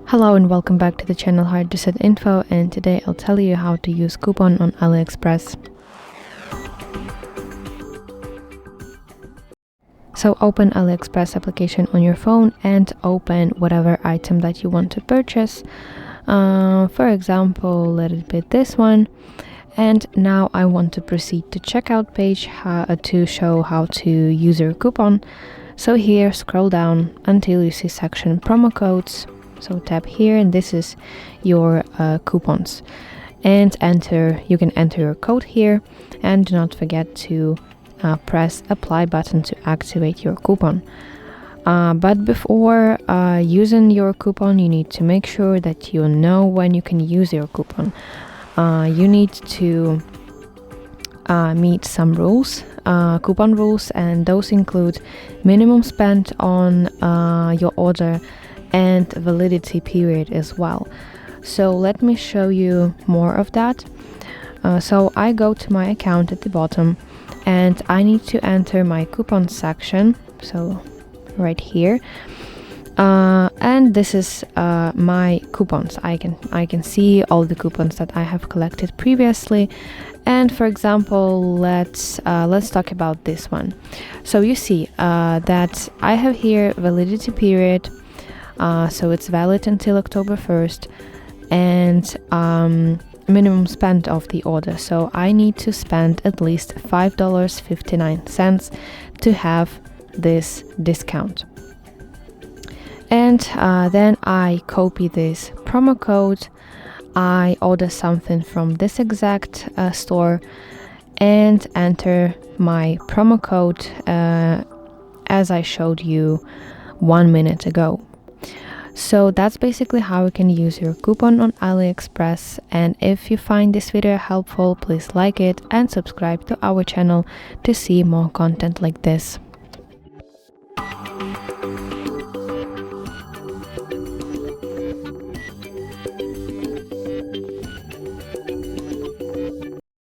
Hello and welcome back to the channel HardReset.Info, and today I'll tell you how to use coupon on AliExpress. So open AliExpress application on your phone and open whatever item that you want to purchase. For example, let it be this one. And now I want to proceed to checkout page to show how to use your coupon. So here, scroll down until you see section promo codes. So tap here, and this is your coupons, and you can enter your code here, and do not forget to press apply button to activate your coupon. But before using your coupon, you need to make sure that you know when you can use your coupon. You need to meet some rules, coupon rules, and those include minimum spend on your order and validity period as well. So let me show you more of that. So I go to my account at the bottom, and I need to enter my coupon section, so right here, and this is my coupons. I can see all the coupons that I have collected previously. And for example, let's talk about this one. So you see that I have here validity period, so it's valid until October 1st, and minimum spend of the order. So I need to spend at least $5.59 to have this discount. And then I copy this promo code. I order something from this exact store and enter my promo code as I showed you 1 minute ago. So that's basically how you can use your coupon on AliExpress. And if you find this video helpful, please like it and subscribe to our channel to see more content like this.